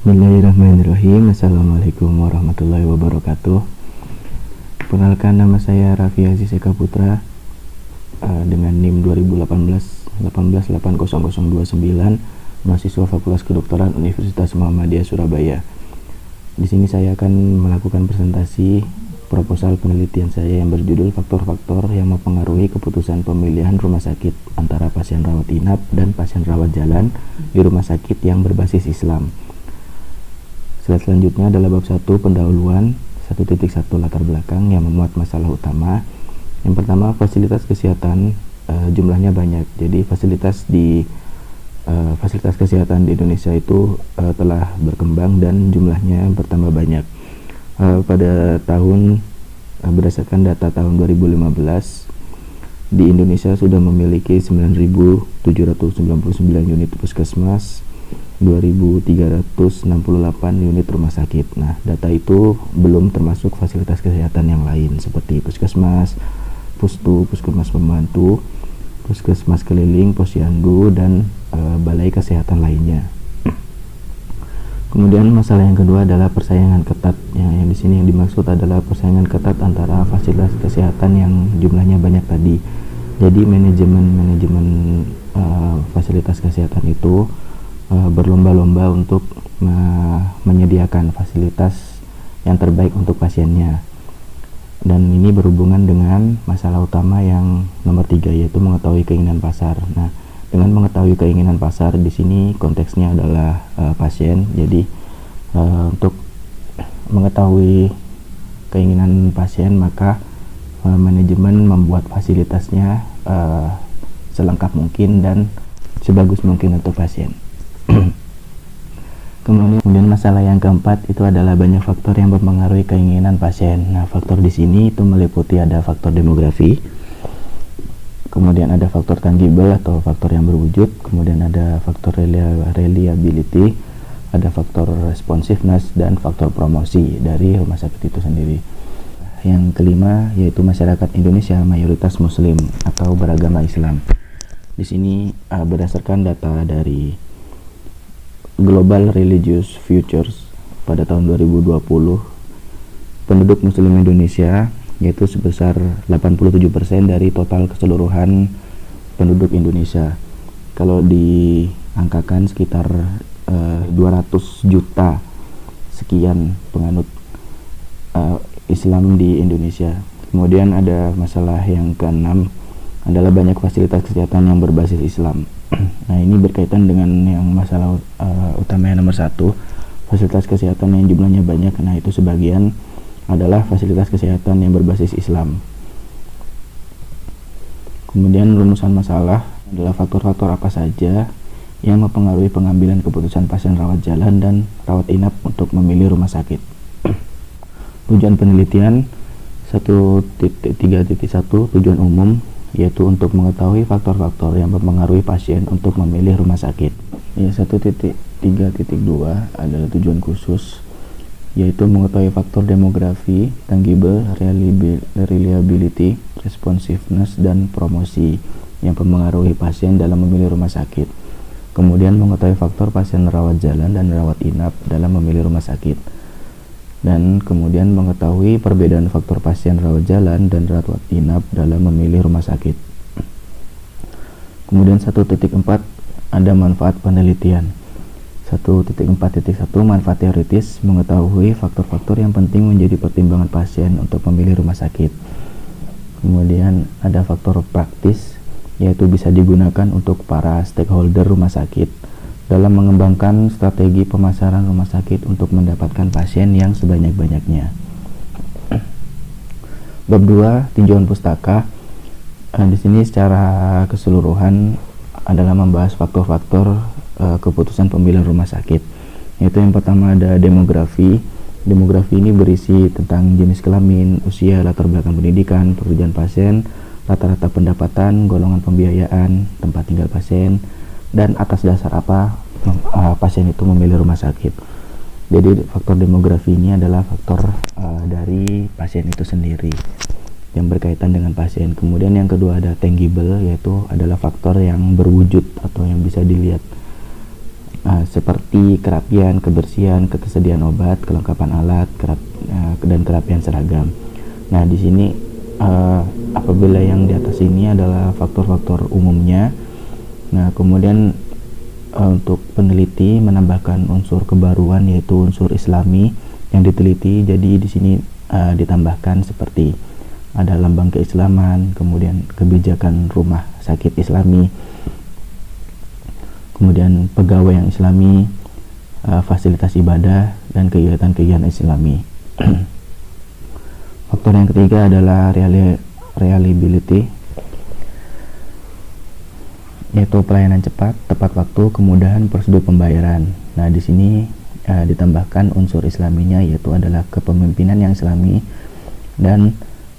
Bismillahirrahmanirrahim. Assalamualaikum warahmatullahi wabarakatuh. Perkenalkan, nama saya Raffi Aziz Eka Putra dengan NIM 2018-188029, mahasiswa Fakultas Kedokteran Universitas Muhammadiyah Surabaya. Di sini saya akan melakukan presentasi proposal penelitian saya yang berjudul faktor-faktor yang mempengaruhi keputusan pemilihan rumah sakit antara pasien rawat inap dan pasien rawat jalan di rumah sakit yang berbasis Islam. Slide selanjutnya adalah bab 1 pendahuluan 1.1 latar belakang yang memuat masalah utama. Yang pertama, fasilitas kesehatan jumlahnya banyak. Jadi fasilitas kesehatan di Indonesia itu telah berkembang dan jumlahnya bertambah banyak. Pada tahun berdasarkan data tahun 2015, di Indonesia sudah memiliki 9.799 unit puskesmas, 2.368 unit rumah sakit. Nah, data itu belum termasuk fasilitas kesehatan yang lain seperti puskesmas, pustu, puskesmas pembantu, puskesmas keliling, posyandu, dan balai kesehatan lainnya. Kemudian masalah yang kedua adalah persaingan ketat. Yang di sini yang dimaksud adalah persaingan ketat antara fasilitas kesehatan yang jumlahnya banyak tadi. Jadi manajemen fasilitas kesehatan itu berlomba-lomba untuk menyediakan fasilitas yang terbaik untuk pasiennya. Dan ini berhubungan dengan masalah utama yang nomor 3, yaitu mengetahui keinginan pasar. Nah, dengan mengetahui keinginan pasar di sini konteksnya adalah pasien. Jadi untuk mengetahui keinginan pasien, maka manajemen membuat fasilitasnya selengkap mungkin dan sebagus mungkin untuk pasien. Kemudian masalah yang keempat itu adalah banyak faktor yang mempengaruhi keinginan pasien. Nah, faktor di sini itu meliputi ada faktor demografi, kemudian ada faktor tangible atau faktor yang berwujud, kemudian ada faktor reliability, ada faktor responsiveness, dan faktor promosi dari rumah sakit itu sendiri. Yang kelima yaitu masyarakat Indonesia mayoritas muslim atau beragama Islam. Di sini berdasarkan data dari Global Religious Futures pada tahun 2020, penduduk muslim Indonesia yaitu sebesar 87% dari total keseluruhan penduduk Indonesia. Kalau diangkakan sekitar 200 juta sekian penganut Islam di Indonesia. Kemudian ada masalah yang keenam adalah banyak fasilitas kesehatan yang berbasis Islam. Nah, ini berkaitan dengan yang masalah utama yang nomor 1, fasilitas kesehatan yang jumlahnya banyak. Nah, itu sebagian adalah fasilitas kesehatan yang berbasis Islam. Kemudian rumusan masalah adalah faktor-faktor apa saja yang mempengaruhi pengambilan keputusan pasien rawat jalan dan rawat inap untuk memilih rumah sakit. Tujuan penelitian 1.3.1 tujuan umum, yaitu untuk mengetahui faktor-faktor yang mempengaruhi pasien untuk memilih rumah sakit. 1.3.2 adalah tujuan khusus, yaitu mengetahui faktor demografi, tangible, reliability, responsiveness, dan promosi yang mempengaruhi pasien dalam memilih rumah sakit. Kemudian mengetahui faktor pasien rawat jalan dan rawat inap dalam memilih rumah sakit. Dan kemudian mengetahui perbedaan faktor pasien rawat jalan dan rawat inap dalam memilih rumah sakit. Kemudian 1.4 ada manfaat penelitian. 1.4.1 manfaat teoritis, mengetahui faktor-faktor yang penting menjadi pertimbangan pasien untuk memilih rumah sakit. Kemudian ada faktor praktis, yaitu bisa digunakan untuk para stakeholder rumah sakit dalam mengembangkan strategi pemasaran rumah sakit untuk mendapatkan pasien yang sebanyak-banyaknya. Bab 2 tinjauan pustaka. Di sini secara keseluruhan adalah membahas faktor-faktor keputusan pemilihan rumah sakit. Yaitu yang pertama ada demografi. Demografi ini berisi tentang jenis kelamin, usia, latar belakang pendidikan, pekerjaan pasien, rata-rata pendapatan, golongan pembiayaan, tempat tinggal pasien, dan atas dasar apa pasien itu memilih rumah sakit. Jadi faktor demografi ini adalah faktor dari pasien itu sendiri yang berkaitan dengan pasien. Kemudian yang kedua ada tangible, yaitu adalah faktor yang berwujud atau yang bisa dilihat. seperti kerapian, kebersihan, ketersediaan obat, kelengkapan alat, dan kerapian seragam. Nah, di sini apabila yang di atas ini adalah faktor-faktor umumnya. Nah, kemudian untuk peneliti menambahkan unsur kebaruan yaitu unsur Islami yang diteliti. Jadi di sini ditambahkan seperti ada lambang keislaman, kemudian kebijakan rumah sakit Islami, kemudian pegawai yang Islami, fasilitas ibadah, dan kegiatan-kegiatan Islami. Faktor yang ketiga adalah reliability, yaitu pelayanan cepat, tepat waktu, kemudahan prosedur pembayaran. Nah, di sini ditambahkan unsur Islaminya, yaitu adalah kepemimpinan yang Islami dan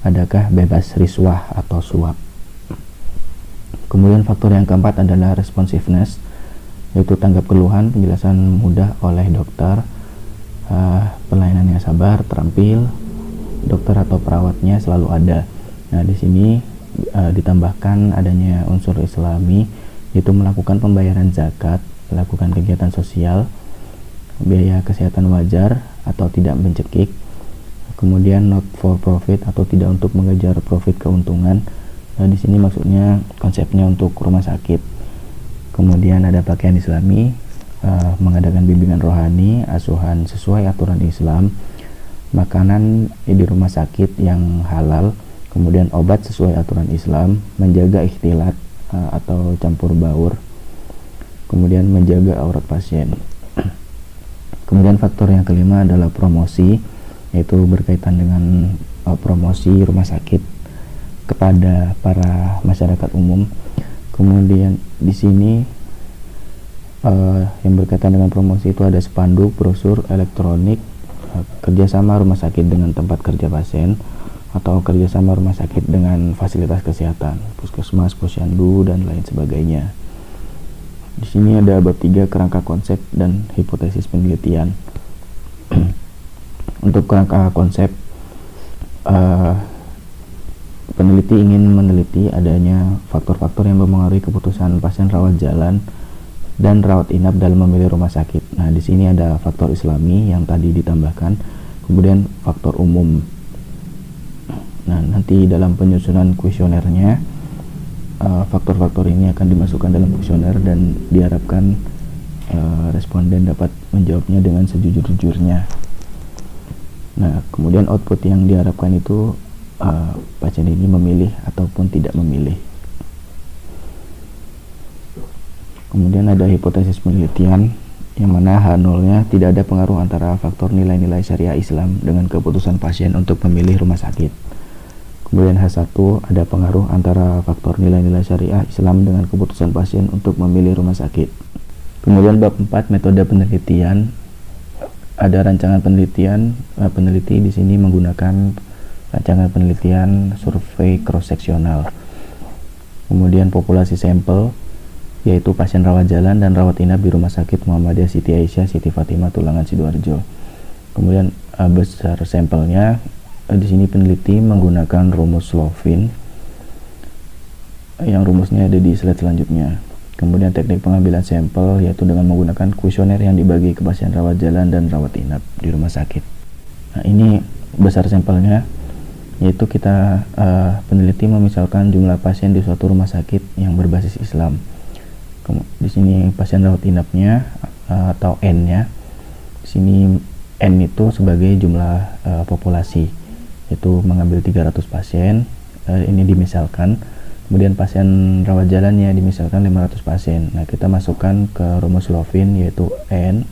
adakah bebas riswah atau suap. Kemudian faktor yang keempat adalah responsiveness, yaitu tanggap keluhan, penjelasan mudah oleh dokter, pelayanannya sabar, terampil, dokter atau perawatnya selalu ada. Nah, di sini ditambahkan adanya unsur Islami, yaitu melakukan pembayaran zakat, melakukan kegiatan sosial, biaya kesehatan wajar atau tidak mencekik, kemudian not for profit atau tidak untuk mengejar profit keuntungan. Nah, di sini maksudnya konsepnya untuk rumah sakit. Kemudian ada pakaian Islami, mengadakan bimbingan rohani, asuhan sesuai aturan Islam, makanan di rumah sakit yang halal, kemudian obat sesuai aturan Islam, menjaga ikhtilat atau campur baur, kemudian menjaga aurat pasien. Kemudian faktor yang kelima adalah promosi, yaitu berkaitan dengan promosi rumah sakit kepada para masyarakat umum. Kemudian di sini yang berkaitan dengan promosi itu ada spanduk, brosur, elektronik, kerjasama rumah sakit dengan tempat kerja pasien, atau kerjasama rumah sakit dengan fasilitas kesehatan, puskesmas, posyandu, dan lain sebagainya. Di sini ada bab 3, kerangka konsep dan hipotesis penelitian. Untuk kerangka konsep, peneliti ingin meneliti adanya faktor-faktor yang mempengaruhi keputusan pasien rawat jalan dan rawat inap dalam memilih rumah sakit. Nah, di sini ada faktor Islami yang tadi ditambahkan, kemudian faktor umum. Nah, nanti dalam penyusunan kuesionernya, faktor-faktor ini akan dimasukkan dalam kuesioner dan diharapkan responden dapat menjawabnya dengan sejujur-jujurnya. Nah, kemudian output yang diharapkan itu pasien ini memilih ataupun tidak memilih. Kemudian ada hipotesis penelitian, yang mana H0-nya tidak ada pengaruh antara faktor nilai-nilai syariah Islam dengan keputusan pasien untuk memilih rumah sakit. Kemudian H1 ada pengaruh antara faktor nilai-nilai syariah Islam dengan keputusan pasien untuk memilih rumah sakit. Kemudian bab 4, metode penelitian. Ada rancangan penelitian, peneliti di sini menggunakan rancangan penelitian survei cross-seksional. Kemudian populasi sampel, yaitu pasien rawat jalan dan rawat inap di Rumah Sakit Muhammadiyah Siti Aisyah Siti Fatimah Tulangan Sidoarjo. Kemudian besar sampelnya, di sini peneliti menggunakan rumus Lovin, yang rumusnya ada di slide selanjutnya. Kemudian teknik pengambilan sampel, yaitu dengan menggunakan kuesioner yang dibagi ke pasien rawat jalan dan rawat inap di rumah sakit. Nah, ini besar sampelnya, yaitu kita peneliti memisalkan jumlah pasien di suatu rumah sakit yang berbasis Islam. Di sini pasien rawat inapnya atau N-nya. Di sini N itu sebagai jumlah populasi, yaitu mengambil 300 pasien. Ini dimisalkan. Kemudian pasien rawat jalannya dimisalkan 500 pasien. Nah, kita masukkan ke rumus Lovin, yaitu N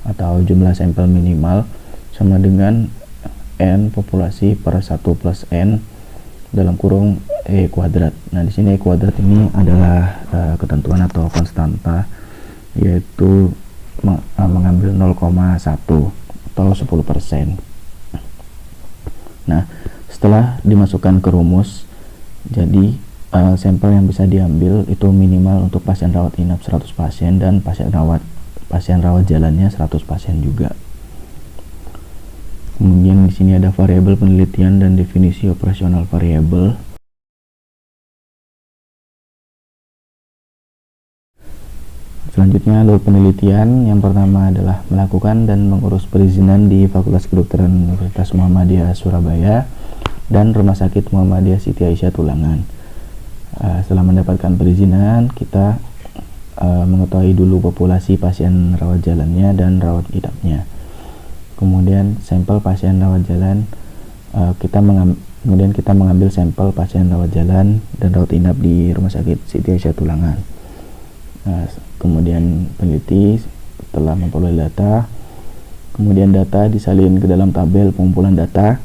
atau jumlah sampel minimal sama dengan N populasi per 1 plus N dalam kurung E kuadrat. Nah, di sini E kuadrat ini adalah ketentuan atau konstanta, yaitu mengambil 0,1 atau 10%. Nah, setelah dimasukkan ke rumus, jadi sampel yang bisa diambil itu minimal untuk pasien rawat inap 100 pasien dan pasien rawat jalannya 100 pasien juga. Kemudian di sini ada variabel penelitian dan definisi operasional variabel. Selanjutnya alur penelitian. Yang pertama adalah melakukan dan mengurus perizinan di Fakultas Kedokteran Universitas Muhammadiyah Surabaya dan Rumah Sakit Muhammadiyah Siti Aisyah Tulangan. Setelah mendapatkan perizinan, kita mengetahui dulu populasi pasien rawat jalannya dan rawat inapnya. Kemudian sampel pasien rawat jalan, kemudian kita mengambil sampel pasien rawat jalan dan rawat inap di Rumah Sakit Siti Aisyah Tulangan. Kemudian peneliti setelah memperoleh data, kemudian data disalin ke dalam tabel pengumpulan data,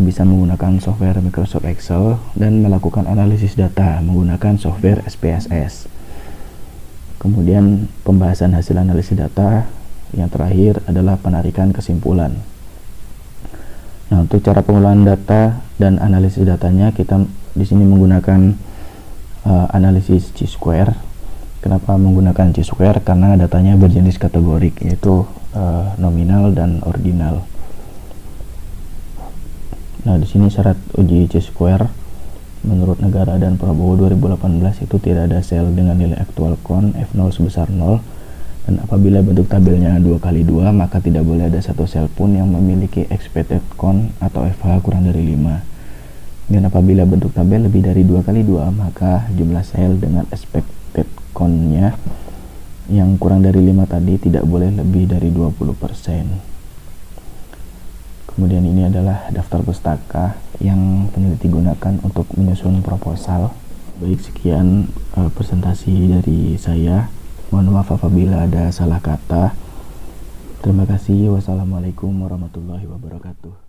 bisa menggunakan software Microsoft Excel dan melakukan analisis data menggunakan software SPSS. Kemudian pembahasan hasil analisis data. Yang terakhir adalah penarikan kesimpulan. Nah, untuk cara pengolahan data dan analisis datanya, kita di sini menggunakan analisis Chi-square. Kenapa menggunakan Chi-square? Karena datanya berjenis kategorik, yaitu nominal dan ordinal. Nah, di sini syarat uji Chi-square menurut negara dan Prabowo 2018 itu tidak ada sel dengan nilai aktual kon F0 sebesar 0, dan apabila bentuk tabelnya 2x2 maka tidak boleh ada satu sel pun yang memiliki expected kon atau FH kurang dari 5. Dan apabila bentuk tabel lebih dari 2x2 maka jumlah sel dengan expected konnya yang kurang dari 5 tadi tidak boleh lebih dari 20%. Kemudian ini adalah daftar pustaka yang peneliti gunakan untuk menyusun proposal. Baik, sekian presentasi dari saya. Mohon maaf apabila ada salah kata. Terima kasih. Wassalamualaikum warahmatullahi wabarakatuh.